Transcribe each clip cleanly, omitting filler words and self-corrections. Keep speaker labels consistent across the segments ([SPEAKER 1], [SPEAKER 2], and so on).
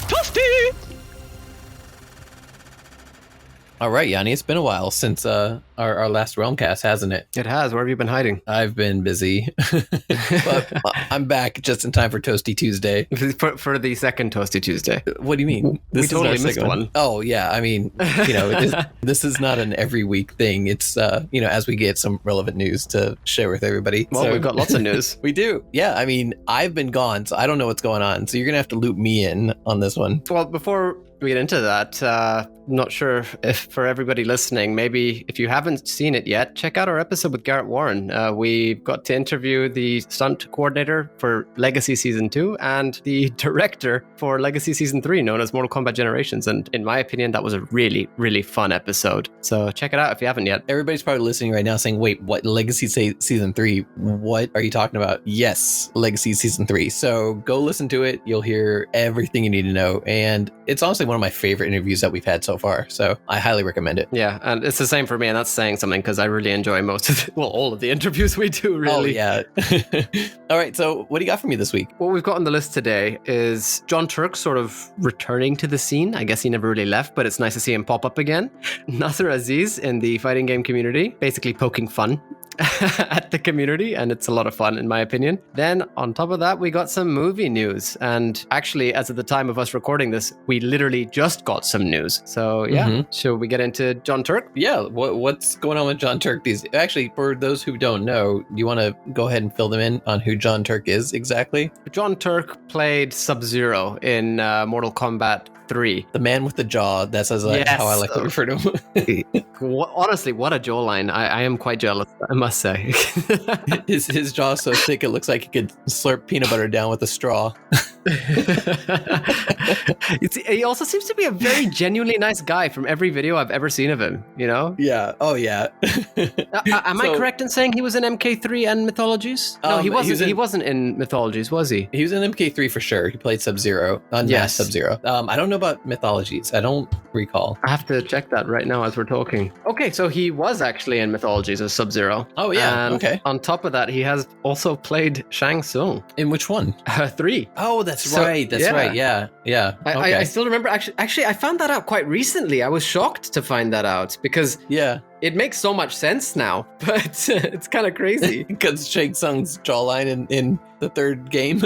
[SPEAKER 1] Toasty!
[SPEAKER 2] All right, Yanni, it's been a while since our last Realm Kast, hasn't it?
[SPEAKER 3] It has. Where have you been hiding?
[SPEAKER 2] I've been busy, but I'm back just in time for Toasty Tuesday.
[SPEAKER 3] For the second Toasty Tuesday.
[SPEAKER 2] What do you mean?
[SPEAKER 3] We totally missed one.
[SPEAKER 2] Oh, yeah. I mean, this is not an every week thing. It's, as we get some relevant news to share with everybody.
[SPEAKER 3] Well, we've got lots of news.
[SPEAKER 2] We do. Yeah. I mean, I've been gone, so I don't know what's going on. So you're going to have to loop me in on this one.
[SPEAKER 3] Well, before we get into that, not sure if for everybody listening, maybe if you haven't seen it yet, check out our episode with Garrett Warren. We got to interview the stunt coordinator for Legacy Season 2 and the director for Legacy Season 3, known as Mortal Kombat Generations. And in my opinion, that was a really, really fun episode. So check it out if you haven't yet.
[SPEAKER 2] Everybody's probably listening right now saying, wait, what? Legacy Season 3? What are you talking about? Yes, Legacy Season 3. So go listen to it. You'll hear everything you need to know. And it's honestly one of my favorite interviews that we've had so far. So I highly recommend it.
[SPEAKER 3] Yeah, and it's the same for me, and that's saying something because I really enjoy all of the interviews we do, really.
[SPEAKER 2] Oh, yeah. All right, so what do you got for me this week?
[SPEAKER 3] What we've got on the list today is John Turk sort of returning to the scene. I guess he never really left, but it's nice to see him pop up again. Nasser Aziz in the fighting game community, basically poking fun at the community, and it's a lot of fun in my opinion. Then on top of that, we got some movie news, and actually as of the time of us recording this, we literally just got some news. So yeah, Should we get into John Turk?
[SPEAKER 2] Yeah, what's going on with John Turk? Actually, for those who don't know, do you want to go ahead and fill them in on who John Turk is exactly?
[SPEAKER 3] John Turk played Sub-Zero in Mortal Kombat 3.
[SPEAKER 2] The man with the jaw, that's how I like to refer to him.
[SPEAKER 3] Honestly, what a jawline. I am quite jealous, I must say.
[SPEAKER 2] his jaw is so thick it looks like he could slurp peanut butter down with a straw.
[SPEAKER 3] He also seems to be a very genuinely nice guy from every video I've ever seen of him, you know?
[SPEAKER 2] Yeah. Oh, yeah.
[SPEAKER 3] Am I correct in saying he was in MK3 and Mythologies? No, he wasn't. He wasn't in Mythologies, was he?
[SPEAKER 2] He was in MK3 for sure. He played Sub-Zero. Yes. Sub-Zero. I don't know about Mythologies. I don't recall.
[SPEAKER 3] I have to check that right now as we're talking. Okay, so he was actually in Mythologies as Sub-Zero.
[SPEAKER 2] Oh, yeah.
[SPEAKER 3] And
[SPEAKER 2] okay.
[SPEAKER 3] on top of that, he has also played Shang Tsung.
[SPEAKER 2] In which one?
[SPEAKER 3] 3.
[SPEAKER 2] Oh, that's right. That's right. Yeah. Yeah. Okay.
[SPEAKER 3] I still remember. Actually, I found that out quite recently. I was shocked to find that out because it makes so much sense now, but it's kind of crazy.
[SPEAKER 2] Because Shang Tsung's jawline in the third game.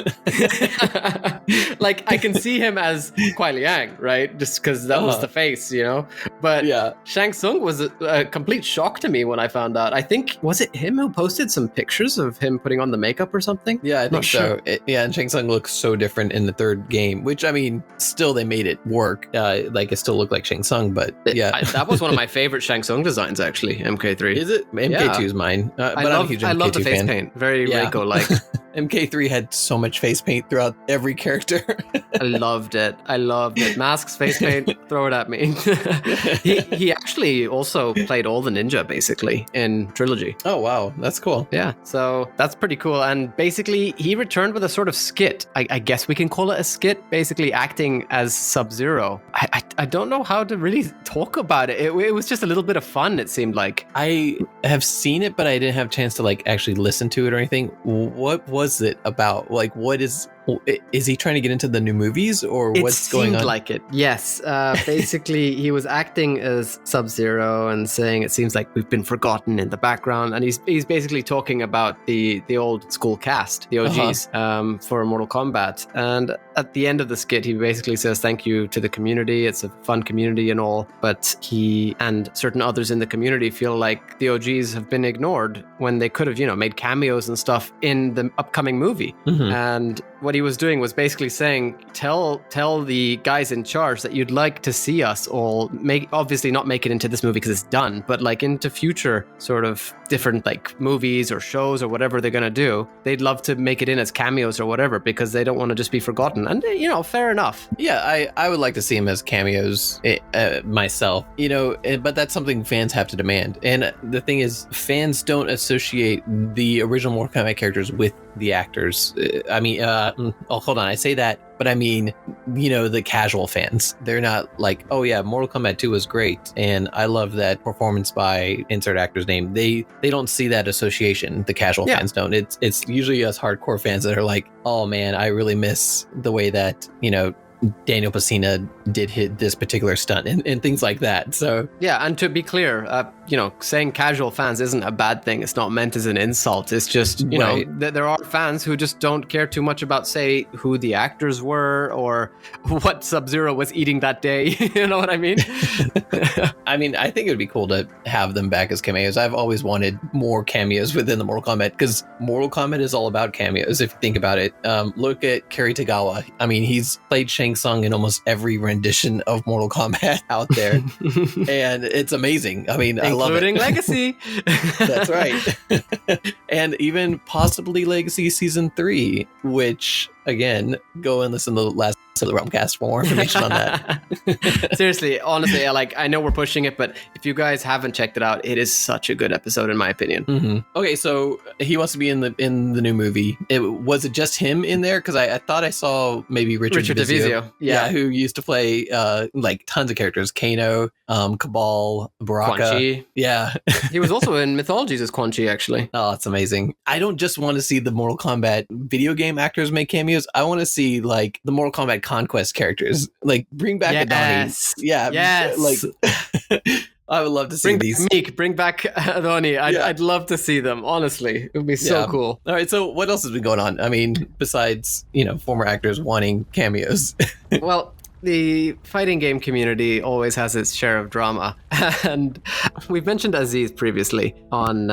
[SPEAKER 3] Like, I can see him as Kuai Liang, right? Just because that was the face, you know? But Shang Tsung was a complete shock to me when I found out. I think, was it him who posted some pictures of him putting on the makeup or something?
[SPEAKER 2] Yeah, I think so. And Shang Tsung looks so different in the third game, which, I mean, still they made it work. Like, it still looked like Shang Tsung, but yeah.
[SPEAKER 3] That was one of my favorite Shang Tsung designs, actually, MK3.
[SPEAKER 2] Is it? MK2 is mine. But I love
[SPEAKER 3] the face paint. Very Reiko-like.
[SPEAKER 2] MK3 had so much face paint throughout every character.
[SPEAKER 3] I loved it. Masks, face paint, throw it at me. He actually also played all the ninja, basically, in Trilogy.
[SPEAKER 2] Oh, wow. That's cool.
[SPEAKER 3] Yeah, so that's pretty cool. And basically, he returned with a sort of skit. I guess we can call it a skit, basically acting as Sub-Zero. I don't know how to really talk about it. It was just a little bit of fun, it seemed like.
[SPEAKER 2] I have seen it, but I didn't have a chance to actually listen to it or anything. What was it about? What is he trying to get into the new movies or what's going on?
[SPEAKER 3] It seemed like it. Yes. Basically, he was acting as Sub-Zero and saying it seems like we've been forgotten in the background. And he's basically talking about the old school cast, the OGs, for Mortal Kombat. And at the end of the skit, he basically says thank you to the community. It's a fun community and all. But he and certain others in the community feel like the OGs have been ignored when they could have, made cameos and stuff in the upcoming movie. And what he was doing was basically saying, tell the guys in charge that you'd like to see us all obviously not make it into this movie because it's done, but into future sort of different movies or shows or whatever they're going to do. They'd love to make it in as cameos or whatever because they don't want to just be forgotten. And, fair enough.
[SPEAKER 2] Yeah, I would like to see him as cameos myself, but that's something fans have to demand. And the thing is, fans don't associate the original Mortal Kombat characters with the actors. Hold on, I say that, but I mean, the casual fans. They're not like, oh yeah, Mortal Kombat 2 was great, and I love that performance by insert actor's name. They don't see that association. The casual fans don't. It's usually us hardcore fans that are like, oh man, I really miss the way that, Daniel Pacina did hit this particular stunt and things like that. So
[SPEAKER 3] yeah, and to be clear, saying casual fans isn't a bad thing. It's not meant as an insult. It's just,
[SPEAKER 2] Right.
[SPEAKER 3] there are fans who just don't care too much about, say, who the actors were or what Sub-Zero was eating that day. You know what I mean?
[SPEAKER 2] I mean, I think it would be cool to have them back as cameos. I've always wanted more cameos within the Mortal Kombat, because Mortal Kombat is all about cameos, if you think about it. Look at Kerry Tagawa. I mean, he's played Shang Tsung in almost every rendition of Mortal Kombat out there. And it's amazing. I mean, I love it.
[SPEAKER 3] Including Legacy.
[SPEAKER 2] That's right. And even possibly Legacy Season 3, which, again, go and listen to the last episode of the Realm Kast for more information on that.
[SPEAKER 3] Seriously, honestly, I know we're pushing it, but if you guys haven't checked it out, it is such a good episode, in my opinion.
[SPEAKER 2] Mm-hmm. Okay, so he wants to be in the new movie. Was it just him in there? Because I thought I saw maybe Richard DeVizio.
[SPEAKER 3] Yeah,
[SPEAKER 2] who used to play like tons of characters. Kano, Cabal, Baraka.
[SPEAKER 3] Quan Chi.
[SPEAKER 2] Yeah.
[SPEAKER 3] He was also in Mythologies as Quan Chi, actually.
[SPEAKER 2] Oh, it's amazing. I don't just want to see the Mortal Kombat video game actors make cameos. I want to see like the Mortal Kombat Conquest characters. Like bring back Adoni. Yeah.
[SPEAKER 3] Yes.
[SPEAKER 2] Like I would love to see these.
[SPEAKER 3] Bring back Adoni. I'd love to see them, honestly. It would be so cool.
[SPEAKER 2] All right, so what else has been going on? I mean, besides, former actors wanting cameos.
[SPEAKER 3] Well, the fighting game community always has its share of drama, and we've mentioned Aziz previously on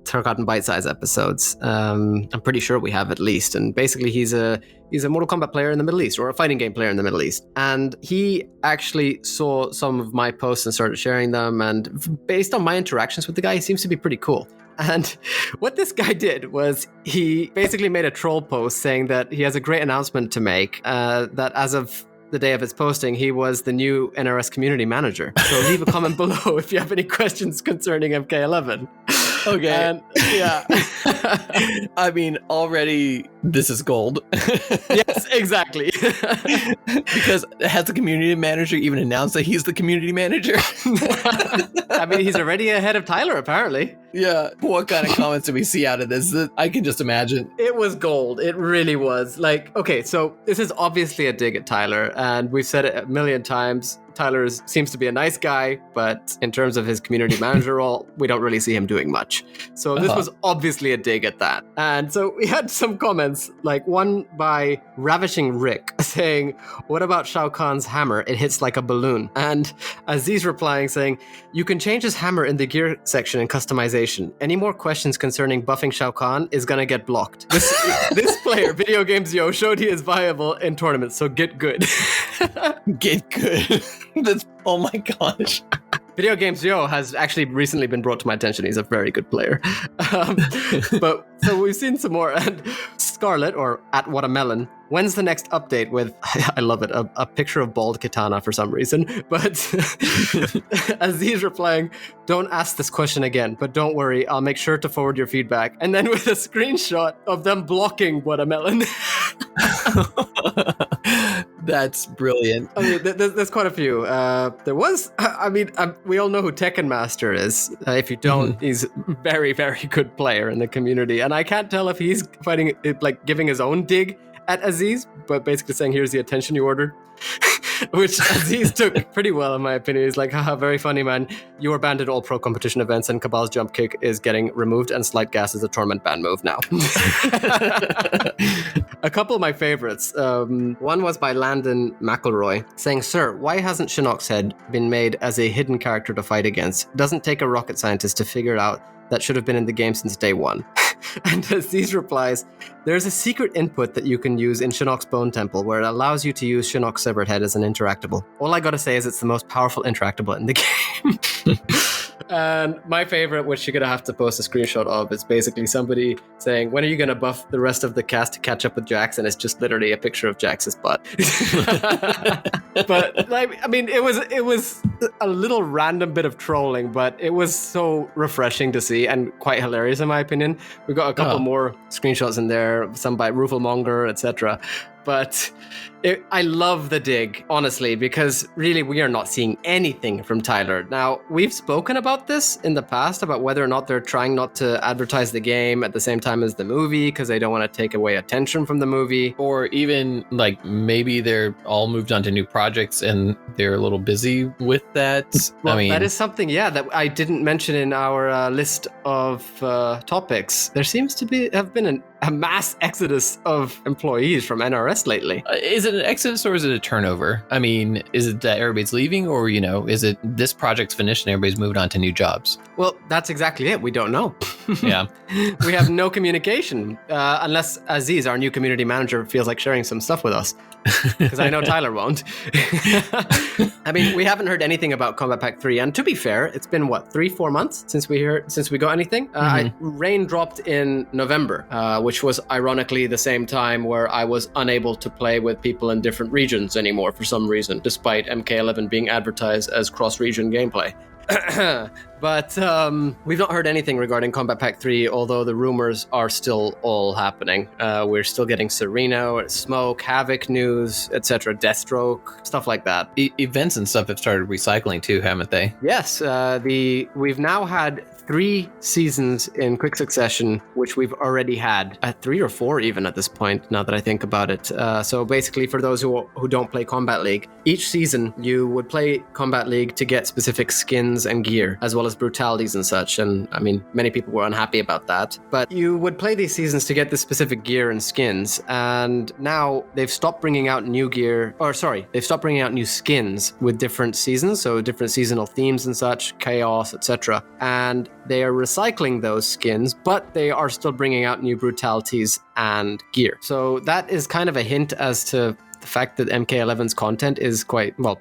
[SPEAKER 3] Turk and Bite Size episodes. I'm pretty sure we have, at least, and basically he's a Mortal Kombat player in the Middle East, or a fighting game player in the Middle East, and he actually saw some of my posts and started sharing them, and based on my interactions with the guy, he seems to be pretty cool. And what this guy did was he basically made a troll post saying that he has a great announcement to make, that as of the day of its posting, he was the new NRS Community Manager. So leave a comment below if you have any questions concerning MK11.
[SPEAKER 2] Okay.
[SPEAKER 3] And, yeah.
[SPEAKER 2] I mean, already this is gold.
[SPEAKER 3] Yes, exactly.
[SPEAKER 2] Because has the community manager even announced that he's the community manager?
[SPEAKER 3] I mean, he's already ahead of Tyler, apparently.
[SPEAKER 2] Yeah. What kind of comments do we see out of this? I can just imagine.
[SPEAKER 3] It was gold. It really was. Like, okay, so this is obviously a dig at Tyler, and we've said it a million times. Tyler seems to be a nice guy, but in terms of his community manager role, we don't really see him doing much. So this was obviously a dig at that. And so we had some comments, like one by Ravishing Rick saying, "What about Shao Kahn's hammer? It hits like a balloon." And Aziz replying saying, "You can change his hammer in the gear section in customization. Any more questions concerning buffing Shao Kahn is gonna get blocked. This player, Video Games Yo, showed he is viable in tournaments, so get good."
[SPEAKER 2] Get good. Oh my gosh.
[SPEAKER 3] Video Games Yo has actually recently been brought to my attention. He's a very good player. But so we've seen some more. And Scarlet, or at Whatamelon, when's the next update with, I love it, a picture of bald Kitana for some reason. But Aziz replying, "Don't ask this question again, but don't worry, I'll make sure to forward your feedback." And then with a screenshot of them blocking Whatamelon.
[SPEAKER 2] That's brilliant.
[SPEAKER 3] I mean, there's quite a few. There was, we all know who Tekken Master is. If you don't, he's a very, very good player in the community. And I can't tell if he's fighting, like giving his own dig at Aziz, but basically saying, "Here's the attention you ordered." Which Aziz took pretty well, in my opinion. He's like, "Haha, very funny, man. You are banned at all pro competition events, and Cabal's jump kick is getting removed, and Slight Gas is a tournament ban move now." A couple of my favorites. One was by Landon McElroy, saying, "Sir, why hasn't Shinnok's head been made as a hidden character to fight against? Doesn't take a rocket scientist to figure it out. That should have been in the game since day one." And Aziz replies, "There's a secret input that you can use in Shinnok's Bone Temple where it allows you to use Shinnok's severed head as an interactable. All I gotta say is it's the most powerful interactable in the game." And my favorite, which you're gonna have to post a screenshot of, is basically somebody saying, "When are you gonna buff the rest of the cast to catch up with Jax?" And it's just literally a picture of Jax's butt. But like, I mean, it was a little random bit of trolling, but it was so refreshing to see and quite hilarious in my opinion. We got a couple more screenshots in there, some by Rufalmonger, etc. but I love the dig, honestly, because really we are not seeing anything from Tyler. Now, we've spoken about this in the past, about whether or not they're trying not to advertise the game at the same time as the movie because they don't want to take away attention from the movie.
[SPEAKER 2] Or even like maybe they're all moved on to new projects and they're a little busy with that.
[SPEAKER 3] Well, that is something, that I didn't mention in our list of topics. There seems to have been a mass exodus of employees from NRS lately.
[SPEAKER 2] Is it an exodus or is it a turnover? I mean, is it that everybody's leaving, or, is it this project's finished and everybody's moved on to new jobs?
[SPEAKER 3] Well, that's exactly it. We don't know.
[SPEAKER 2] Yeah.
[SPEAKER 3] We have no communication, unless Aziz, our new community manager, feels like sharing some stuff with us. Because I know Tyler won't. I mean, we haven't heard anything about Kombat Pack 3, and to be fair, it's been 3-4 months since we got anything. Rain dropped in November, which was ironically the same time where I was unable to play with people in different regions anymore for some reason, despite MK11 being advertised as cross-region gameplay. But we've not heard anything regarding Kombat Pack 3, although the rumors are still all happening. We're still getting Sereno, Smoke, Havoc news, etc., Deathstroke, stuff like that.
[SPEAKER 2] Events and stuff have started recycling too, haven't they?
[SPEAKER 3] Yes, we've now had 3 seasons in quick succession, which we've already had 3 or 4 even at this point, now that I think about it. So basically, for those who don't play Kombat League, each season you would play Kombat League to get specific skins and gear, as well as brutalities and such. And I mean, many people were unhappy about that. But you would play these seasons to get the specific gear and skins. And now they've stopped bringing out new gear, they've stopped bringing out new skins with different seasons, so different seasonal themes and such, chaos, etc. And they are recycling those skins, but they are still bringing out new brutalities and gear. So that is kind of a hint as to the fact that MK11's content is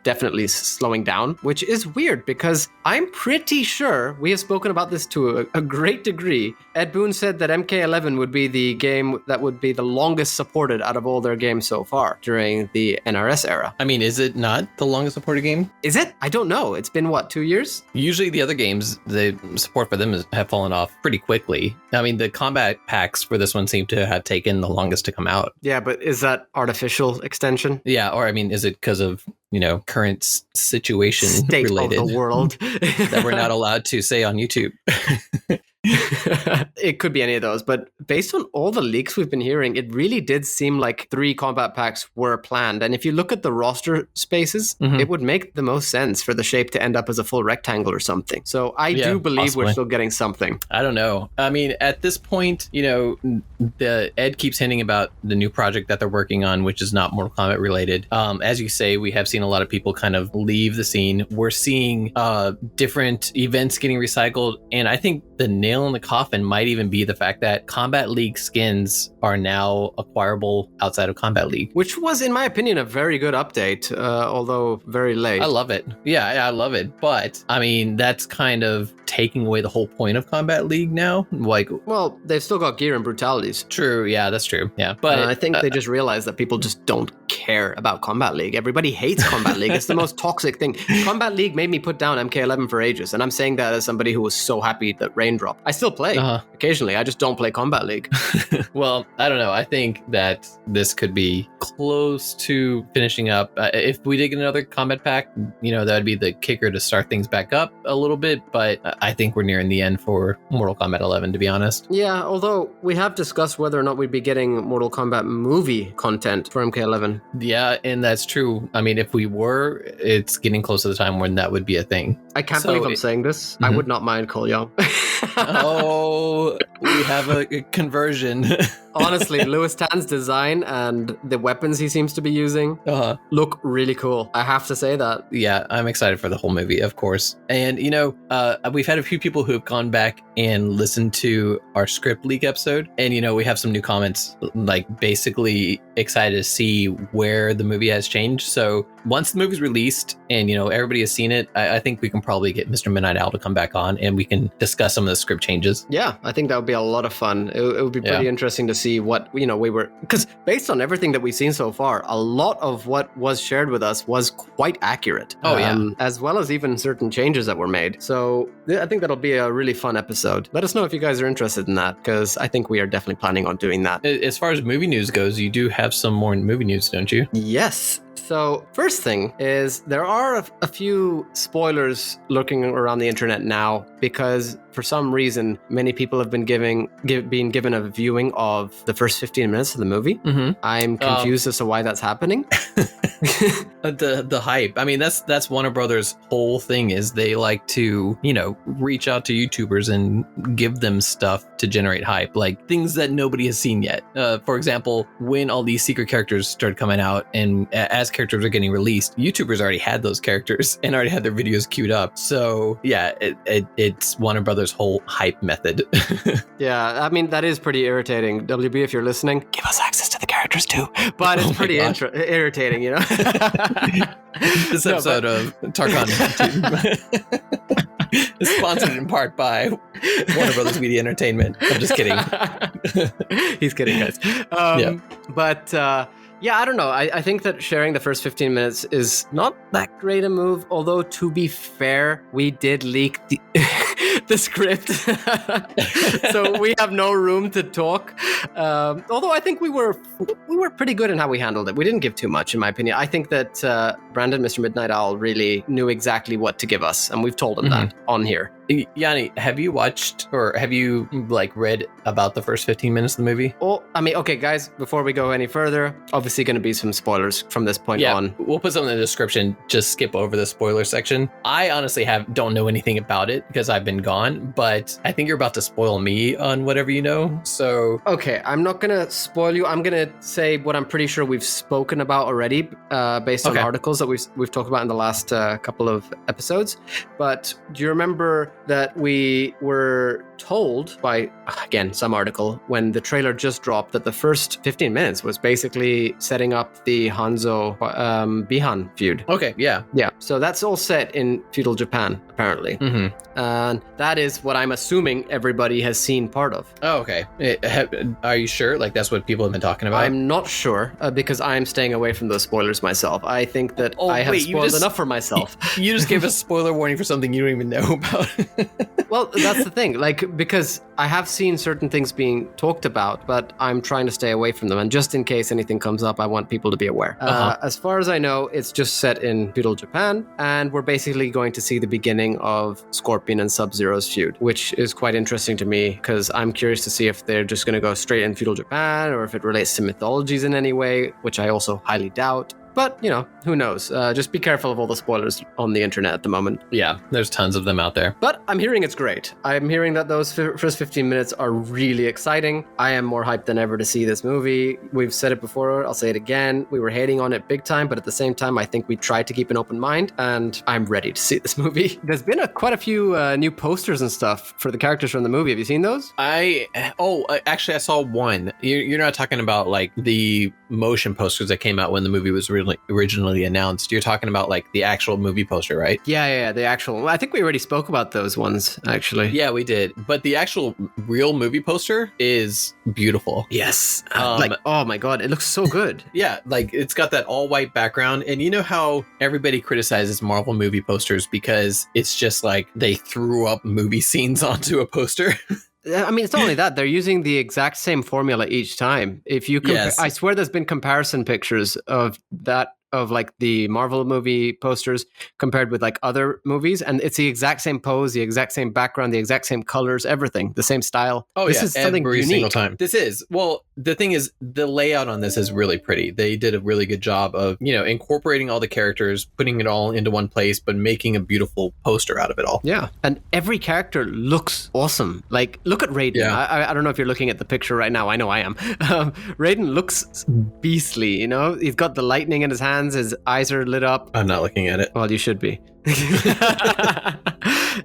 [SPEAKER 3] definitely slowing down, which is weird because I'm pretty sure we have spoken about this to a great degree. Ed Boon said that MK11 would be the game that would be the longest supported out of all their games so far during the NRS era.
[SPEAKER 2] I mean, is it not the longest supported game?
[SPEAKER 3] Is it? I don't know. It's been 2 years?
[SPEAKER 2] Usually the other games, the support for them have fallen off pretty quickly. I mean, the combat packs for this one seem to have taken the longest to come out.
[SPEAKER 3] Yeah, but is that artificial extension?
[SPEAKER 2] Yeah, or I mean, is it because of, current situation
[SPEAKER 3] state
[SPEAKER 2] related
[SPEAKER 3] of the world
[SPEAKER 2] that we're not allowed to say on YouTube?
[SPEAKER 3] It could be any of those, but based on all the leaks we've been hearing, it really did seem like 3 combat packs were planned. And if you look at the roster spaces, it would make the most sense for the shape to end up as a full rectangle or something. So I do believe possibly. We're still getting something.
[SPEAKER 2] I don't know. I mean, at this point, the Ed keeps hinting about the new project that they're working on, which is not Mortal Kombat related. As you say, we have seen a lot of people kind of leave the scene. We're seeing different events getting recycled, and I think the nail in the coffin might even be the fact that Kombat League skins are now acquirable outside of Kombat League.
[SPEAKER 3] Which was, in my opinion, a very good update, although very late.
[SPEAKER 2] I love it. Yeah, I love it. But, I mean, that's kind of taking away the whole point of Kombat League now.
[SPEAKER 3] Well, they've still got gear and brutalities.
[SPEAKER 2] True, yeah, that's true. Yeah, but
[SPEAKER 3] I think they just realized that people just don't care about Kombat League. Everybody hates Kombat League. It's the most toxic thing. Kombat League made me put down MK11 for ages, and I'm saying that as somebody who was so happy that Rain dropped. I still play occasionally. I just don't play Kombat League.
[SPEAKER 2] Well, I don't know. I think that this could be close to finishing up. If we did get another Kombat Pack, that would be the kicker to start things back up a little bit. But I think we're nearing the end for Mortal Kombat 11, to be honest.
[SPEAKER 3] Yeah, although we have discussed whether or not we'd be getting Mortal Kombat movie content for MK11.
[SPEAKER 2] Yeah, and that's true. I mean, if we were, it's getting close to the time when that would be a thing.
[SPEAKER 3] I can't believe I'm saying this. I would not mind Cole Young.
[SPEAKER 2] Oh, we have a conversion.
[SPEAKER 3] Honestly, Louis Tan's design and the weapons he seems to be using look really cool. I have to say that.
[SPEAKER 2] Yeah, I'm excited for the whole movie, of course. And, we've had a few people who have gone back and listened to our script leak episode. And, we have some new comments, basically excited to see where the movie has changed. So once the movie's released and, everybody has seen it, I think we can probably get Mr. Midnight Owl to come back on and we can discuss some of the script changes.
[SPEAKER 3] Yeah, I think that would be a lot of fun. It would be pretty interesting to see what, we were, because based on everything that we've seen so far, a lot of what was shared with us was quite accurate. As well as even certain changes that were made. So I think that'll be a really fun episode. Let us know if you guys are interested in that, because I think we are definitely planning on doing that.
[SPEAKER 2] As far as movie news goes, you do have some more movie news, don't you?
[SPEAKER 3] Yes. So first thing is there are a few spoilers lurking around the internet now, because for some reason many people have been being given a viewing of the first 15 minutes of the movie.
[SPEAKER 2] Mm-hmm.
[SPEAKER 3] I'm confused as to why that's happening.
[SPEAKER 2] The hype. I mean, that's Warner Brothers' whole thing is they like to, reach out to YouTubers and give them stuff to generate hype, like things that nobody has seen yet. For example, when all these secret characters started coming out and as characters are getting released, YouTubers already had those characters and already had their videos queued up. So yeah, it's Warner Brothers' whole hype method.
[SPEAKER 3] Yeah, I mean, that is pretty irritating. WB, if you're listening, give us access to the characters too. But it's pretty irritating,
[SPEAKER 2] This episode of Tarkan is sponsored in part by Warner Brothers Media Entertainment. I'm just kidding.
[SPEAKER 3] He's kidding, guys. But I don't know. I think that sharing the first 15 minutes is not that great a move. Although, to be fair, we did leak the script. So we have no room to talk. Although I think we were pretty good in how we handled it. We didn't give too much, in my opinion. I think that Brandon, Mr. Midnight Owl, really knew exactly what to give us. And we've told him that on here.
[SPEAKER 2] Yani, have you watched or have you read about the first 15 minutes of the movie?
[SPEAKER 3] Oh, I mean, okay, guys, before we go any further, obviously going to be some spoilers from this point on.
[SPEAKER 2] We'll put some in the description. Just skip over the spoiler section. I honestly don't know anything about it because I've been gone, but I think you're about to spoil me on whatever you know. So
[SPEAKER 3] okay, I'm not going to spoil you. I'm going to say what I'm pretty sure we've spoken about already, based on articles that we've talked about in the last couple of episodes. But do you remember that we were told by, again, some article when the trailer just dropped that the first 15 minutes was basically setting up the Hanzo Bihan feud?
[SPEAKER 2] Okay, yeah.
[SPEAKER 3] Yeah, so that's all set in feudal Japan, apparently. And that is what I'm assuming everybody has seen part of.
[SPEAKER 2] Oh, okay. Are you sure? Like, that's what people have been talking about?
[SPEAKER 3] I'm not sure, because I'm staying away from those spoilers myself. I think that I have spoiled enough for myself.
[SPEAKER 2] You just gave a spoiler warning for something you don't even know about.
[SPEAKER 3] Well, that's the thing. Because I have seen certain things being talked about, but I'm trying to stay away from them. And just in case anything comes up, I want people to be aware. As far as I know, it's just set in feudal Japan, and we're basically going to see the beginning of Scorpion and Sub-Zero's feud, which is quite interesting to me because I'm curious to see if they're just going to go straight in feudal Japan or if it relates to mythologies in any way, which I also highly doubt. But, who knows? Just be careful of all the spoilers on the internet at the moment.
[SPEAKER 2] Yeah, there's tons of them out there.
[SPEAKER 3] But I'm hearing it's great. I'm hearing that those first 15 minutes are really exciting. I am more hyped than ever to see this movie. We've said it before, I'll say it again. We were hating on it big time, but at the same time, I think we tried to keep an open mind, and I'm ready to see this movie. There's been quite a few new posters and stuff for the characters from the movie. Have you seen those?
[SPEAKER 2] Actually, I saw one. You're not talking about like the motion posters that came out when the movie was originally announced. You're talking about like the actual movie poster, right?
[SPEAKER 3] Yeah, the actual. I think we already spoke about those ones, actually.
[SPEAKER 2] Yeah, we did. But the actual real movie poster is beautiful.
[SPEAKER 3] Yes. Oh my God, it looks so good.
[SPEAKER 2] Yeah, like it's got that all white background. And you know how everybody criticizes Marvel movie posters because it's just like they threw up movie scenes onto a poster?
[SPEAKER 3] I mean, it's not only that. They're using the exact same formula each time. If you compare, I swear there's been comparison pictures of that, of like the Marvel movie posters compared with like other movies, and it's the exact same pose, the exact same background, the exact same colors, everything, the same style.
[SPEAKER 2] This is something every unique. Single time. This is, well, the thing is, the layout on this is really pretty. They did a really good job of, incorporating all the characters, putting it all into one place, but making a beautiful poster out of it all.
[SPEAKER 3] Yeah, and every character looks awesome. Like, look at Raiden. Yeah. I don't know if you're looking at the picture right now. I know I am. Raiden looks beastly, He's got the lightning in his hands. His eyes are lit up.
[SPEAKER 2] I'm not looking at it.
[SPEAKER 3] Well, you should be.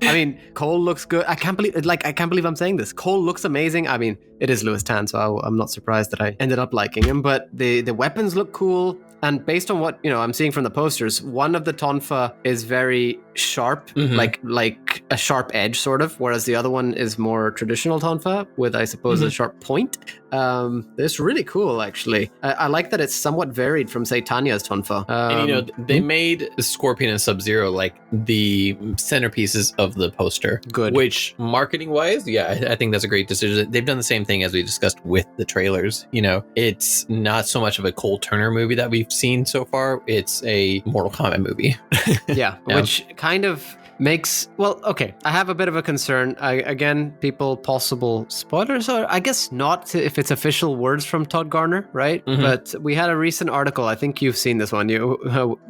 [SPEAKER 3] I mean, Cole looks good. I can't believe I'm saying this. Cole looks amazing. I mean, it is Louis Tan, so I'm not surprised that I ended up liking him. But the weapons look cool. And based on what I'm seeing from the posters, one of the tonfa is very sharp, like a sharp edge sort of, whereas the other one is more traditional tonfa with, I suppose, a sharp point. It's really cool, actually. I like that it's somewhat varied from, say, Tanya's tonfa.
[SPEAKER 2] And they made Scorpion and Sub-Zero like the centerpieces of the poster.
[SPEAKER 3] Good.
[SPEAKER 2] Which, marketing-wise, I think that's a great decision. They've done the same thing as we discussed with the trailers. It's not so much of a Cole Turner movie that we've seen so far. It's a Mortal Kombat movie.
[SPEAKER 3] Yeah, which kind of makes, well, okay, I have a bit of a concern. Again, possible spoilers, or I guess not if it's official words from Todd Garner, right? But we had a recent article, I think you've seen this one,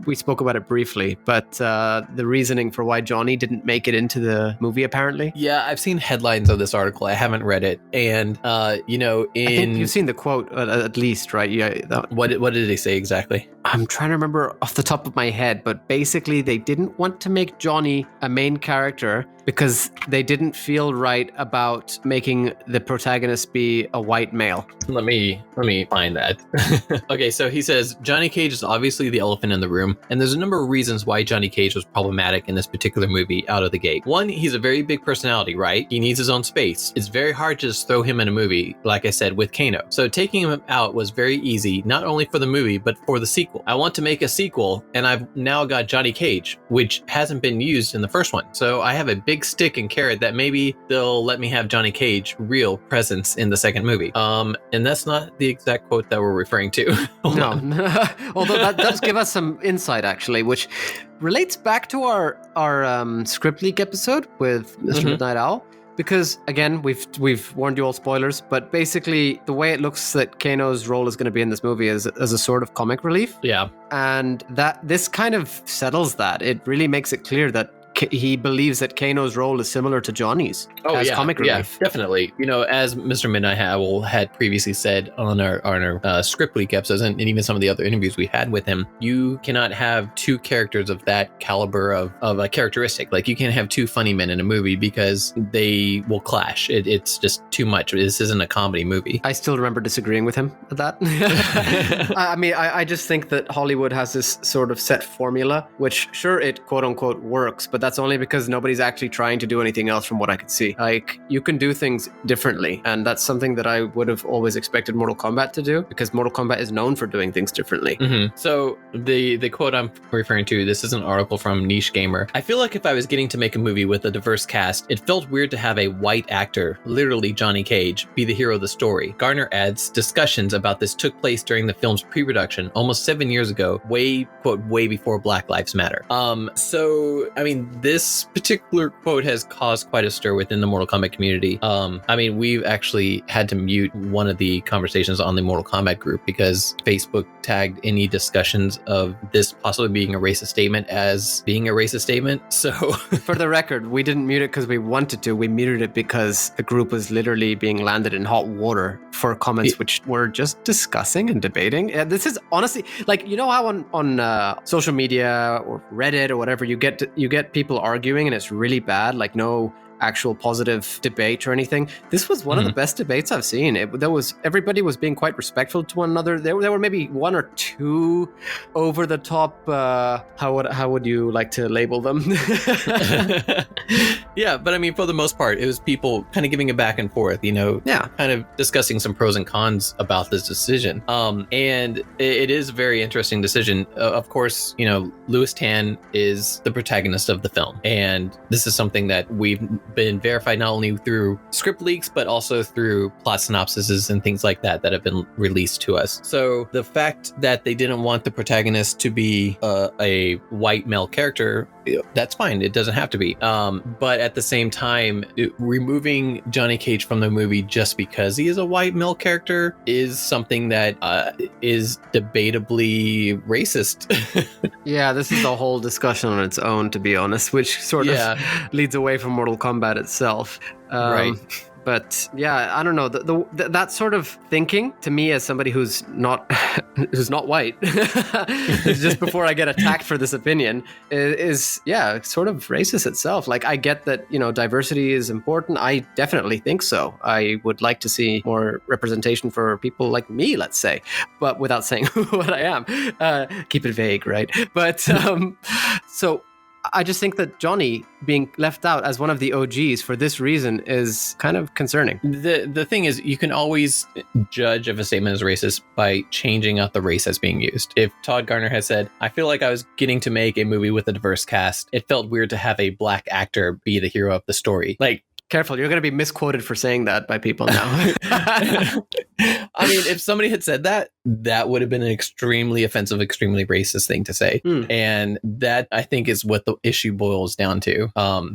[SPEAKER 3] we spoke about it briefly, but the reasoning for why Johnny didn't make it into the movie, apparently.
[SPEAKER 2] Yeah, I've seen headlines of this article. I haven't read it. And, I think
[SPEAKER 3] you've seen the quote at least, right? Yeah.
[SPEAKER 2] What did they say exactly?
[SPEAKER 3] I'm trying to remember off the top of my head, but basically they didn't want to make Johnny a main character because they didn't feel right about making the protagonist be a white male.
[SPEAKER 2] Let me find that. Okay, so he says, Johnny Cage is obviously the elephant in the room, and there's a number of reasons why Johnny Cage was problematic in this particular movie out of the gate. One, he's a very big personality, right? He needs his own space. It's very hard to just throw him in a movie, like I said, with Kano. So taking him out was very easy, not only for the movie, but for the sequel. I want to make a sequel, and I've now got Johnny Cage, which hasn't been used in the first one. So I have a big stick and carrot that maybe they'll let me have Johnny Cage real presence in the second movie. And that's not the exact quote that we're referring to.
[SPEAKER 3] No. Although that does give us some insight, actually, which relates back to our Script Leak episode with Mr. Midnight Owl. Because, again, we've warned you all spoilers, but basically the way it looks that Kano's role is going to be in this movie is as a sort of comic relief.
[SPEAKER 2] Yeah.
[SPEAKER 3] And this kind of settles that. It really makes it clear that he believes that Kano's role is similar to Johnny's as comic relief.
[SPEAKER 2] Yeah, definitely. As Mr. Midnight Owl had previously said on our Script Leak episodes and even some of the other interviews we had with him, you cannot have two characters of that caliber of a characteristic. Like, you can't have two funny men in a movie because they will clash. It's just too much. This isn't a comedy movie.
[SPEAKER 3] I still remember disagreeing with him at that. I mean, I just think that Hollywood has this sort of set formula, which sure, it quote unquote works, but that's only because nobody's actually trying to do anything else from what I could see. Like, you can do things differently, and that's something that I would have always expected Mortal Kombat to do, because Mortal Kombat is known for doing things differently.
[SPEAKER 2] So the quote I'm referring to, this is an article from Niche Gamer. I feel like if I was getting to make a movie with a diverse cast, it felt weird to have a white actor, literally Johnny Cage, be the hero of the story. Garner adds, discussions about this took place during the film's pre-production almost 7 years ago, way before Black Lives Matter. So, I mean, this particular quote has caused quite a stir within the Mortal Kombat community. I mean, we've actually had to mute one of the conversations on the Mortal Kombat group because Facebook tagged any discussions of this possibly being a racist statement as being a racist statement. So,
[SPEAKER 3] for the record, we didn't mute it because we wanted to. We muted it because the group was literally being landed in hot water for comments which were just discussing and debating. This is honestly, like, how on social media or Reddit or whatever, you get people arguing and it's really bad, like no actual positive debate or anything. This was one of the best debates I've seen. Everybody was being quite respectful to one another. There were maybe one or two over the top. How would you like to label them?
[SPEAKER 2] Yeah, but I mean, for the most part, it was people kind of giving it back and forth. Kind of discussing some pros and cons about this decision. And it is a very interesting decision. Of course, Louis Tan is the protagonist of the film, and this is something that we've been verified not only through script leaks, but also through plot synopsises and things like that have been released to us. So the fact that they didn't want the protagonist to be a white male character, that's fine. It doesn't have to be. But at the same time, removing Johnny Cage from the movie just because he is a white male character is something that is debatably racist.
[SPEAKER 3] Yeah, this is a whole discussion on its own, to be honest, which sort of leads away from Mortal Kombat itself.
[SPEAKER 2] Right.
[SPEAKER 3] But yeah, I don't know. That sort of thinking to me, as somebody who's not white, just before I get attacked for this opinion, is sort of racist itself. Like, I get that, diversity is important. I definitely think so. I would like to see more representation for people like me, let's say, but without saying what I am. Keep it vague, right? But so I just think that Johnny being left out as one of the OGs for this reason is kind of concerning.
[SPEAKER 2] The thing is, you can always judge if a statement is racist by changing out the race that's being used. If Todd Garner has said, I feel like I was getting to make a movie with a diverse cast, it felt weird to have a black actor be the hero of the story. Like,
[SPEAKER 3] careful, you're going to be misquoted for saying that by people now.
[SPEAKER 2] I mean, if somebody had said that, that would have been an extremely offensive, extremely racist thing to say. And that, I think, is what the issue boils down to,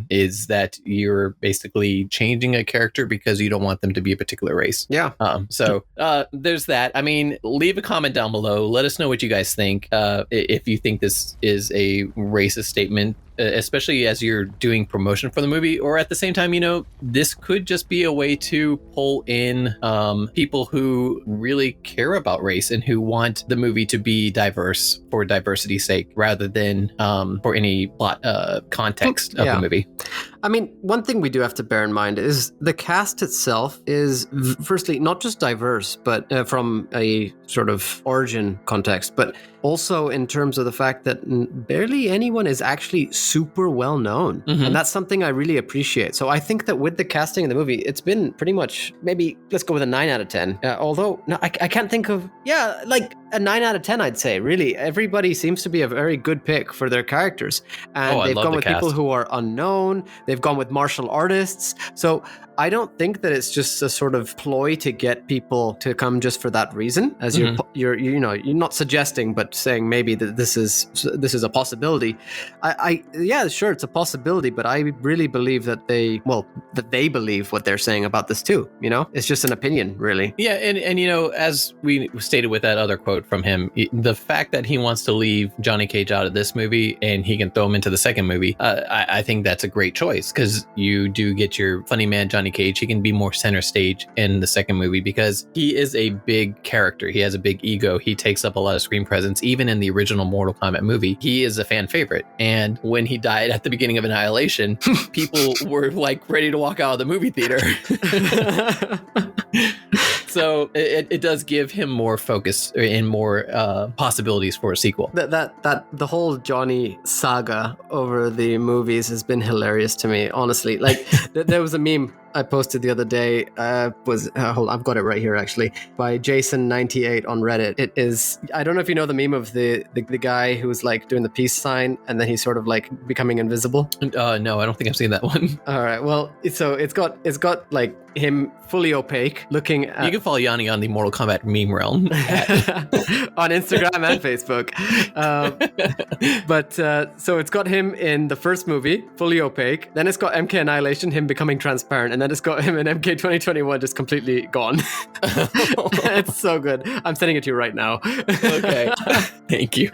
[SPEAKER 2] is that you're basically changing a character because you don't want them to be a particular race.
[SPEAKER 3] Yeah.
[SPEAKER 2] So there's that. I mean, leave a comment down below. Let us know what you guys think. If you think this is a racist statement, especially as you're doing promotion for the movie, or at the same time, this could just be a way to pull in people who really care about race and who want the movie to be diverse for diversity's sake, rather than for any plot context of the movie.
[SPEAKER 3] I mean, one thing we do have to bear in mind is the cast itself is, firstly, not just diverse, but from a sort of origin context, but also in terms of the fact that barely anyone is actually super well known. And that's something I really appreciate. So I think that with the casting in the movie, it's been pretty much, maybe let's go with a 9 out of 10. Although no, I can't think of, like a 9 out of 10, I'd say. Really, everybody seems to be a very good pick for their characters. And they've gone with people who are unknown. They've gone with martial artists. So I don't think that it's just a sort of ploy to get people to come just for that reason, as you're not suggesting, but saying maybe that this is a possibility. Yeah, sure, it's a possibility, but I really believe that they believe what they're saying about this too. It's just an opinion, really.
[SPEAKER 2] Yeah, and as we stated with that other quote from him, the fact that he wants to leave Johnny Cage out of this movie and he can throw him into the second movie, I think that's a great choice, because you do get your funny man Johnny Cage. He can be more center stage in the second movie because he is a big character. He has a big ego. He takes up a lot of screen presence. Even in the original Mortal Kombat movie, he is a fan favorite. And when he died at the beginning of Annihilation, people were like ready to walk out of the movie theater. So it does give him more focus and more possibilities for a sequel.
[SPEAKER 3] That the whole Johnny saga over the movies has been hilarious to me, honestly. Like there was a meme I posted the other day, hold on, I've got it right here actually, by Jason98 on Reddit. It is, I don't know if you know the meme of the guy who's like doing the peace sign and then he's sort of like becoming invisible.
[SPEAKER 2] No, I don't think I've seen that one.
[SPEAKER 3] All right, well, so it's got like him fully opaque looking at...
[SPEAKER 2] You can follow Yanni on the Mortal Kombat meme realm
[SPEAKER 3] on Instagram and Facebook. But so it's got him in the first movie fully opaque, then it's got MK Annihilation, him becoming transparent, and then it's got him in MK 2021 just completely gone. It's so good. I'm sending it to you right now.
[SPEAKER 2] Okay. Thank you.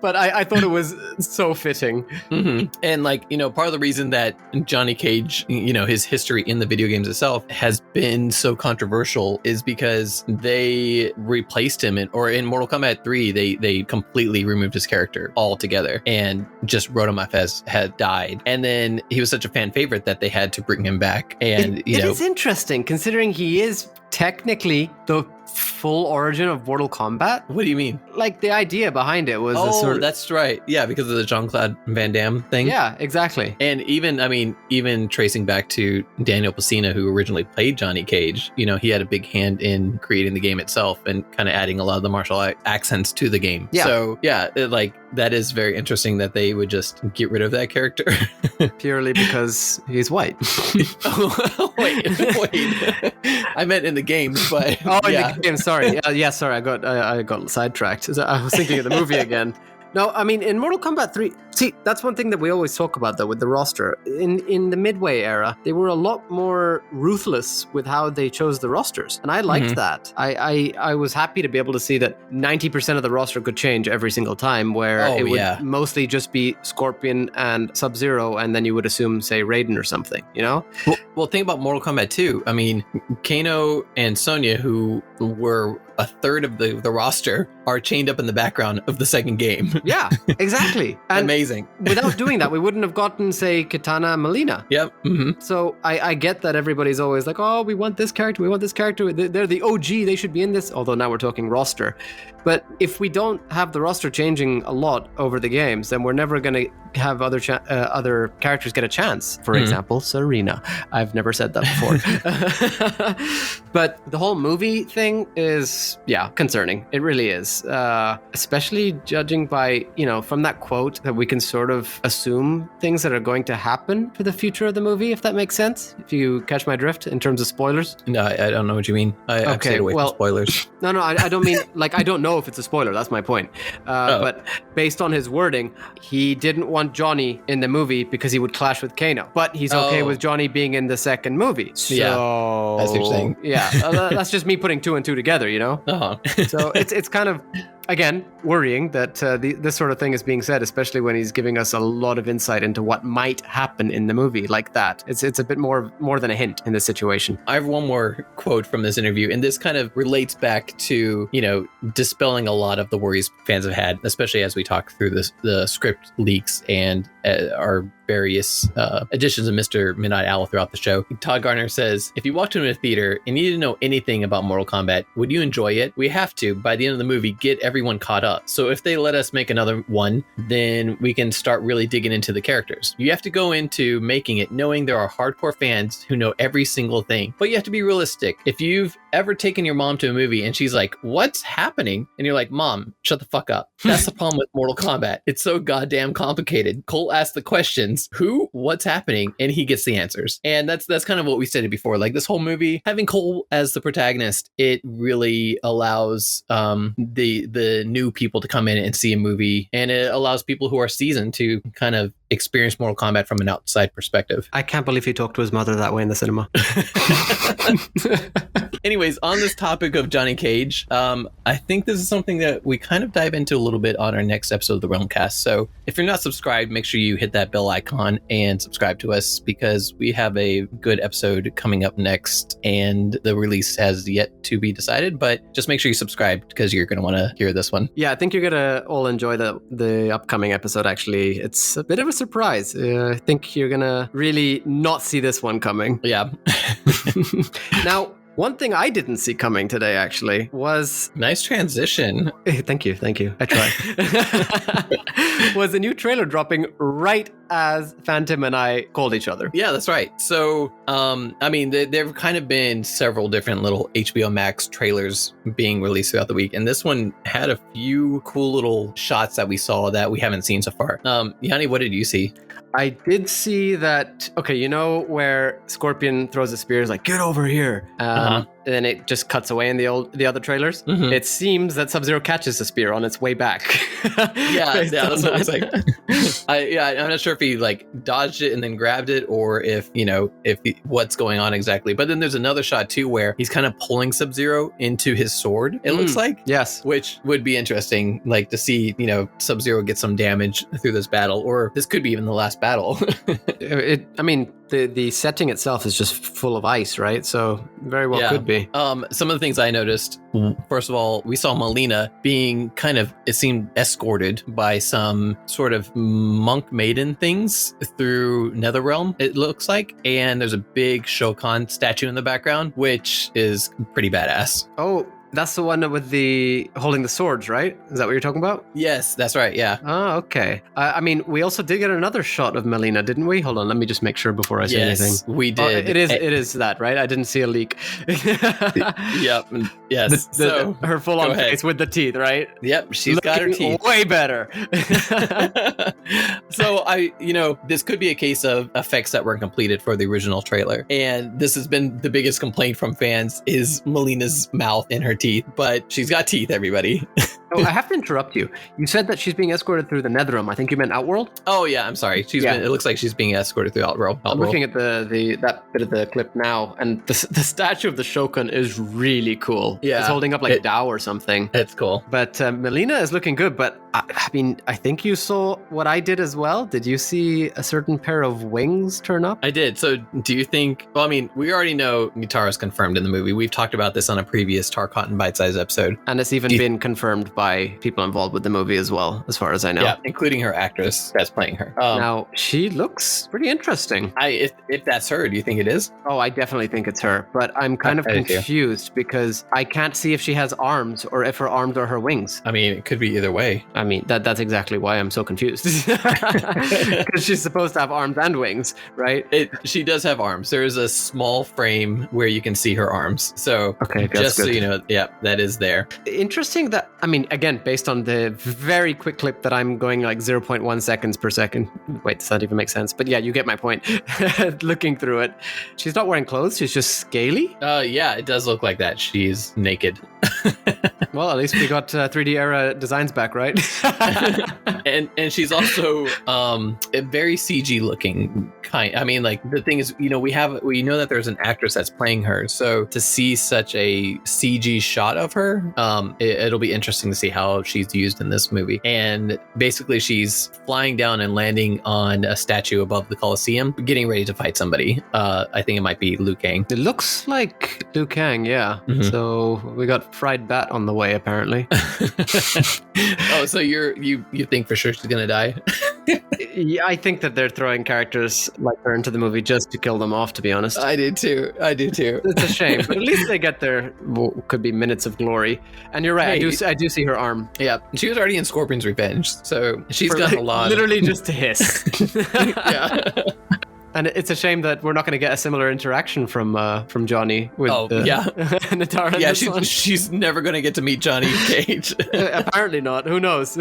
[SPEAKER 3] But I thought it was so fitting.
[SPEAKER 2] And like, part of the reason that Johnny Cage, his history in the video games itself has been so controversial is because they replaced him in Mortal Kombat 3, they completely removed his character altogether and just wrote him off as had died. And then he was such a fan favorite that they had to bring him back. And
[SPEAKER 3] it is interesting considering he is technically the full origin of Mortal Kombat.
[SPEAKER 2] What do you mean?
[SPEAKER 3] Like the idea behind it was
[SPEAKER 2] that's right. Yeah, because of the Jean-Claude Van Damme thing.
[SPEAKER 3] Yeah, exactly.
[SPEAKER 2] And even tracing back to Daniel Pesina, who originally played Johnny Cage, he had a big hand in creating the game itself and kind of adding a lot of the martial accents to the game. Yeah. So yeah, that is very interesting that they would just get rid of that character.
[SPEAKER 3] Purely because he's white.
[SPEAKER 2] Wait. I meant in the games, but
[SPEAKER 3] in the game. Sorry. Yeah. Sorry. I got sidetracked. I was thinking of the movie again. No, I mean, in Mortal Kombat 3, see, that's one thing that we always talk about, though, with the roster. In the Midway era, they were a lot more ruthless with how they chose the rosters. And I liked that. I was happy to be able to see that 90% of the roster could change every single time, where it would mostly just be Scorpion and Sub-Zero, and then you would assume, say, Raiden or something, you know?
[SPEAKER 2] Well, think about Mortal Kombat 2. I mean, Kano and Sonya, who were a third of the roster, are chained up in the background of the second game.
[SPEAKER 3] Yeah, exactly. And
[SPEAKER 2] amazing.
[SPEAKER 3] Without doing that, we wouldn't have gotten, say, Kitana and Melina.
[SPEAKER 2] Yep. Mm-hmm.
[SPEAKER 3] So I get that everybody's always like, oh, we want this character, we want this character. They're the OG, they should be in this. Although now we're talking roster. But if we don't have the roster changing a lot over the games, then we're never going to have other characters get a chance. For example, Serena. I've never said that before. But the whole movie thing is, concerning. It really is. Especially judging by, from that quote that we can sort of assume things that are going to happen for the future of the movie, if that makes sense. If you catch my drift in terms of spoilers.
[SPEAKER 2] No, I don't know what you mean. I've stayed away from spoilers.
[SPEAKER 3] No, I don't mean, I don't know if it's a spoiler. That's my point. But based on his wording, he didn't want Johnny in the movie because he would clash with Kano. But he's okay with Johnny being in the second movie. So,
[SPEAKER 2] that's what you're saying.
[SPEAKER 3] Yeah, that's just me putting two and two together, So it's kind of, again, worrying that this sort of thing is being said, especially when he's giving us a lot of insight into what might happen in the movie like that. It's a bit more than a hint in this situation.
[SPEAKER 2] I have one more quote from this interview, and this kind of relates back to, dispelling a lot of the worries fans have had, especially as we talk through the script leaks and our various editions of Mr. Midnight Owl throughout the show. Todd Garner says, if you walked into a theater and you didn't know anything about Mortal Kombat, would you enjoy it? We have to, by the end of the movie, get everyone caught up. So if they let us make another one, then we can start really digging into the characters. You have to go into making it knowing there are hardcore fans who know every single thing, but you have to be realistic. If you've ever taken your mom to a movie and she's like, what's happening? And you're like, Mom, shut the fuck up. That's the problem with Mortal Kombat. It's so goddamn complicated. Cole asks the questions, who, what's happening? And he gets the answers. And that's kind of what we stated before. Like this whole movie, having Cole as the protagonist, it really allows the new people to come in and see a movie. And it allows people who are seasoned to kind of experience Mortal Kombat from an outside perspective.
[SPEAKER 3] I can't believe he talked to his mother that way in the cinema.
[SPEAKER 2] Anyways, on this topic of Johnny Cage, I think this is something that we kind of dive into a little bit on our next episode of the Realm Kast. So if you're not subscribed, make sure you hit that bell icon and subscribe to us, because we have a good episode coming up next, and the release has yet to be decided, but just make sure you subscribe because you're going to want to hear this one.
[SPEAKER 3] Yeah, I think you're going to all enjoy the upcoming episode, actually. It's a bit of a surprise. I think you're going to really not see this one coming.
[SPEAKER 2] Yeah.
[SPEAKER 3] Now, one thing I didn't see coming today, actually, was...
[SPEAKER 2] Nice transition.
[SPEAKER 3] Thank you. I tried. Was a new trailer dropping right as Fantim and I called each other.
[SPEAKER 2] Yeah, that's right. So, I mean, there have kind of been several different little HBO Max trailers being released throughout the week, and this one had a few cool little shots that we saw that we haven't seen so far. Yani, what did you see?
[SPEAKER 3] I did see that, okay, where Scorpion throws a spear, is like, get over here. And then it just cuts away in the other trailers. Mm-hmm. It seems that Sub-Zero catches the spear on its way back.
[SPEAKER 2] yeah, that's what it looks like. I'm not sure if he dodged it and then grabbed it, or if what's going on exactly. But then there's another shot too where he's kind of pulling Sub-Zero into his sword, it looks like.
[SPEAKER 3] Yes.
[SPEAKER 2] Which would be interesting, to see, Sub-Zero get some damage through this battle, or this could be even the last battle.
[SPEAKER 3] The setting itself is just full of ice, right? So very well could be.
[SPEAKER 2] Some of the things I noticed, first of all, we saw Melina being kind of, it seemed, escorted by some sort of monk maiden things through Netherrealm, it looks like. And there's a big Shokan statue in the background, which is pretty badass.
[SPEAKER 3] Oh, that's the one with the holding the swords, right? Is that what you're talking about?
[SPEAKER 2] Yes, that's right. Yeah.
[SPEAKER 3] Oh, okay. We also did get another shot of Melina, didn't we? Hold on, let me just make sure before I say anything.
[SPEAKER 2] Yes, we did.
[SPEAKER 3] It is that, right? I didn't see a leak.
[SPEAKER 2] Yep. Yes.
[SPEAKER 3] Her full-on face with the teeth, right?
[SPEAKER 2] Yep. She's got her teeth.
[SPEAKER 3] Way better.
[SPEAKER 2] So this could be a case of effects that weren't completed for the original trailer, and this has been the biggest complaint from fans is Melina's mouth and her teeth, but she's got teeth, everybody.
[SPEAKER 3] Oh, I have to interrupt you. You said that she's being escorted through the Netherrealm. I think you meant Outworld.
[SPEAKER 2] Oh yeah, I'm sorry. It looks like she's being escorted through Outworld.
[SPEAKER 3] I'm looking at that bit of the clip now, and the statue of the Shogun is really cool.
[SPEAKER 2] Yeah,
[SPEAKER 3] it's holding up like Tao or something.
[SPEAKER 2] It's cool.
[SPEAKER 3] But Melina is looking good. But I mean, I think you saw what I did as well. Did you see a certain pair of wings turn up?
[SPEAKER 2] I did. So do you think? Well, I mean, we already know Mitaro's confirmed in the movie. We've talked about this on a previous Tarkot and Bite Size episode,
[SPEAKER 3] and it's even been confirmed by people involved with the movie as well, as far as I know.
[SPEAKER 2] Yeah, including her actress that's playing her.
[SPEAKER 3] Now she looks pretty interesting.
[SPEAKER 2] If that's her, do you think it is?
[SPEAKER 3] Oh, I definitely think it's her, but I'm kind of confused because I can't see if she has arms or if her arms are her wings.
[SPEAKER 2] I mean, it could be either way.
[SPEAKER 3] I mean, that's exactly why I'm so confused. Because she's supposed to have arms and wings, right?
[SPEAKER 2] She does have arms. There is a small frame where you can see her arms. So
[SPEAKER 3] okay,
[SPEAKER 2] just
[SPEAKER 3] good.
[SPEAKER 2] So you know, yeah, that is there.
[SPEAKER 3] Interesting that, I mean, again, based on the very quick clip that I'm going like 0.1 seconds per second. Wait, does that even make sense? But yeah, you get my point. Looking through it. She's not wearing clothes. She's just scaly.
[SPEAKER 2] Yeah, it does look like that. She's naked.
[SPEAKER 3] Well, at least we got 3D era designs back, right?
[SPEAKER 2] and she's also a very CG looking kind. I mean, like the thing is, you know, we know that there's an actress that's playing her. So to see such a CG shot of her, it'll be interesting to see how she's used in this movie. And basically, she's flying down and landing on a statue above the Colosseum, getting ready to fight somebody. I think it might be Liu Kang.
[SPEAKER 3] It looks like Liu Kang, yeah. Mm-hmm. So we got fried bat on the way, apparently.
[SPEAKER 2] Oh, so you think for sure she's gonna die?
[SPEAKER 3] Yeah, I think that they're throwing characters like her into the movie just to kill them off, to be honest.
[SPEAKER 2] I do too.
[SPEAKER 3] It's a shame, but at least they get their could be minutes of glory. And you're right, hey, I do see her arm.
[SPEAKER 2] Yeah, she was already in Scorpion's Revenge, so she's got a lot.
[SPEAKER 3] Literally just to hiss.
[SPEAKER 2] Yeah.
[SPEAKER 3] And it's a shame that we're not going to get a similar interaction from Johnny with Natara.
[SPEAKER 2] Yeah, she's never going to get to meet Johnny Cage.
[SPEAKER 3] Apparently not. Who knows?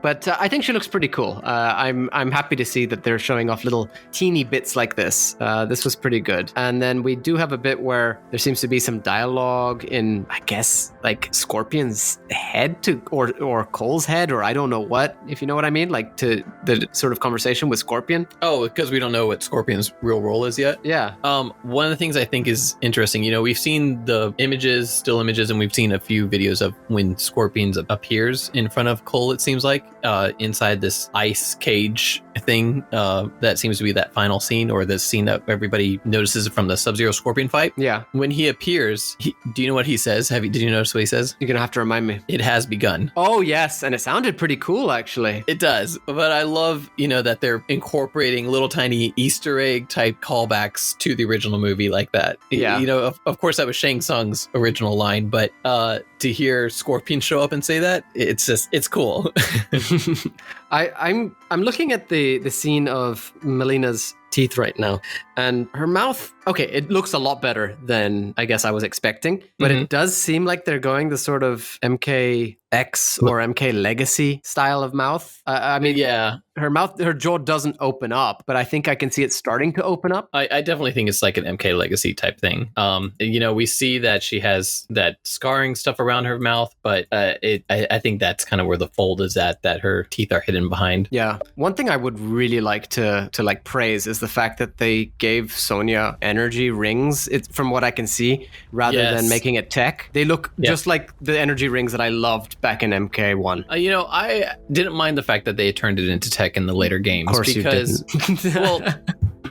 [SPEAKER 3] But I think she looks pretty cool. I'm happy to see that they're showing off little teeny bits like this. This was pretty good. And then we do have a bit where there seems to be some dialogue in, I guess, like Scorpion's head or Cole's head, or I don't know what, if you know what I mean, like to the sort of conversation with Scorpion.
[SPEAKER 2] Oh, because we don't know what Scorpion's real role is yet.
[SPEAKER 3] Yeah.
[SPEAKER 2] One of the things I think is interesting, you know, we've seen the still images, and we've seen a few videos of when Scorpion appears in front of Cole, it seems like. Inside this ice cage thing that seems to be that final scene, or the scene that everybody notices from the Sub-Zero Scorpion fight.
[SPEAKER 3] Yeah.
[SPEAKER 2] When he appears, do you know what he says? Did you notice what he says?
[SPEAKER 3] You're gonna have to remind me.
[SPEAKER 2] It has begun.
[SPEAKER 3] Oh yes, and it sounded pretty cool actually.
[SPEAKER 2] It does, but I love, you know, that they're incorporating little tiny Easter egg type callbacks to the original movie like that.
[SPEAKER 3] Yeah.
[SPEAKER 2] You know, of course that was Shang Tsung's original line, but to hear Scorpion show up and say that, it's cool.
[SPEAKER 3] I'm looking at the scene of Melina's teeth right now, and her mouth, okay, it looks a lot better than I guess I was expecting, but it does seem like they're going the sort of MKX or MK Legacy style of mouth. I mean,
[SPEAKER 2] yeah,
[SPEAKER 3] her jaw doesn't open up, but I think I can see it starting to open up.
[SPEAKER 2] I definitely think it's like an MK Legacy type thing. You know, we see that she has that scarring stuff around her mouth, but I think that's kind of where the fold is at, that her teeth are hidden behind.
[SPEAKER 3] Yeah. One thing I would really like to like praise is the fact that they gave Sonya energy rings. It's from what I can see, rather than making it tech. They look just like the energy rings that I loved back in MK1.
[SPEAKER 2] You know, I didn't mind the fact that they turned it into tech in the later games.
[SPEAKER 3] Of course
[SPEAKER 2] because,
[SPEAKER 3] you didn't.
[SPEAKER 2] Well,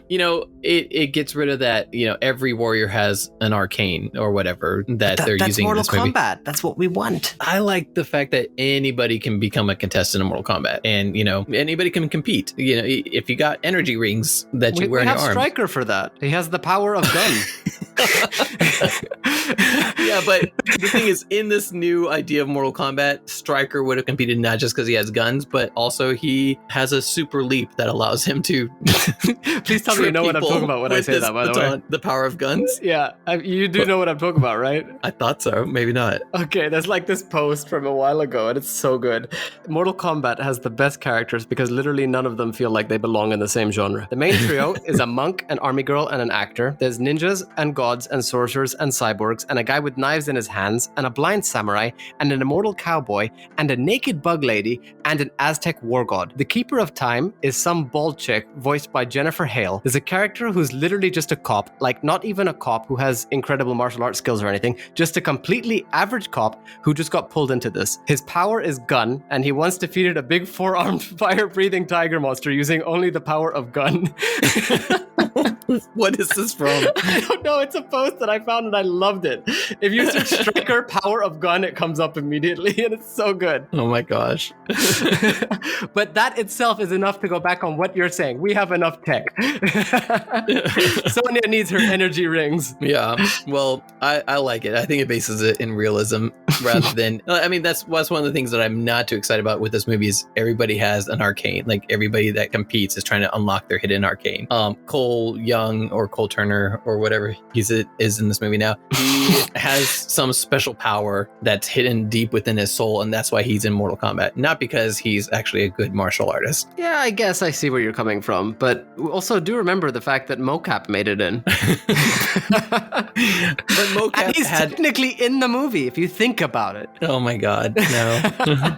[SPEAKER 2] you know, it gets rid of that, you know, every warrior has an arcane or whatever that they're using in this movie.
[SPEAKER 3] That's Mortal Kombat. That's what we want.
[SPEAKER 2] I like the fact that anybody can become a contestant in Mortal Kombat, and, you know, anybody can compete. You know, if you got energy rings that you wear on your arm.
[SPEAKER 3] We have Stryker for that. He has the power of gun.
[SPEAKER 2] Yeah, but the thing is, in this new idea of Mortal Kombat, Stryker would have competed not just because he has guns, but also he has a super leap that allows him to.
[SPEAKER 3] Please tell tell me you know what I'm talking about when I say that, by the way.
[SPEAKER 2] The power of guns?
[SPEAKER 3] Yeah, you do know what I'm talking about, right?
[SPEAKER 2] I thought so. Maybe not.
[SPEAKER 3] Okay, there's like this post from a while ago, and it's so good. Mortal Kombat has the best characters because literally none of them feel like they belong in the same genre. The main trio is a monk, an army girl, and an actor. There's ninjas and gods and sorcerers and cyborgs, and a guy with knives in his hands, and a blind samurai, and an immortal cowboy, and a naked bug lady, and an Aztec war god. The Keeper of Time is some bald chick voiced by Jennifer Hale. There's a character who's literally just a cop, like not even a cop who has incredible martial arts skills or anything, just a completely average cop who just got pulled into this. His power is gun, and he once defeated a big four-armed fire-breathing tiger monster using only the power of gun.
[SPEAKER 2] What is this from?
[SPEAKER 3] I don't know. It's a post that I found and I loved it. If you search Striker Power of Gun, it comes up immediately and it's so good.
[SPEAKER 2] Oh my gosh.
[SPEAKER 3] But that itself is enough to go back on what you're saying. We have enough tech. Sonya needs her energy rings.
[SPEAKER 2] Yeah. Well, I like it. I think it bases it in realism rather than... I mean, that's one of the things that I'm not too excited about with this movie is everybody has an arcane. Like everybody that competes is trying to unlock their hidden arcane. Cole Young or Cole Turner or whatever he is in this movie now, he has some special power that's hidden deep within his soul, and that's why he's in Mortal Kombat. Not because he's actually a good martial artist.
[SPEAKER 3] Yeah, I guess I see where you're coming from, but also do remember the fact that Mocap made it in. But
[SPEAKER 2] Mocap
[SPEAKER 3] and he's technically in the movie if you think about it.
[SPEAKER 2] Oh my god, no.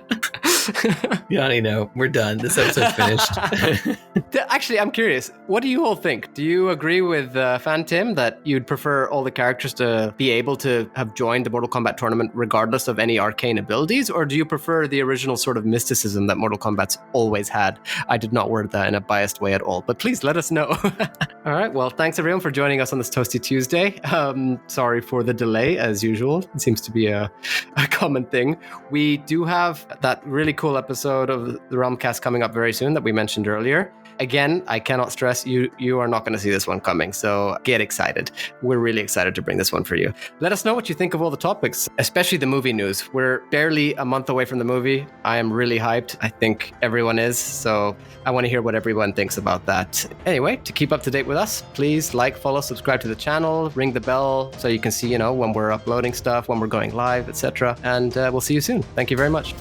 [SPEAKER 2] Yanni, no, we're done. This episode's finished.
[SPEAKER 3] Actually, I'm curious. What do you all think? Do you agree with Fantim that you'd prefer all the characters to be able to have joined the Mortal Kombat tournament regardless of any arcane abilities? Or do you prefer the original sort of mysticism that Mortal Kombat's always had? I did not word that in a biased way at all, but please let us know. All right. Well, thanks everyone for joining us on this Toasty Tuesday. Sorry for the delay, as usual. It seems to be a common thing. We do have that really cool episode of the Realm Kast coming up very soon that we mentioned earlier. Again, I cannot stress you are not going to see this one coming, so get excited. We're really excited to bring this one for you. Let us know what you think of all the topics, especially the movie news. We're barely a month away from the movie. I am really hyped. I think everyone is, so I want to hear what everyone thinks about that. Anyway, to keep up to date with us, please like, follow, subscribe to the channel, ring the bell so you can see, when we're uploading stuff, when we're going live, etc. And we'll see you soon. Thank you very much.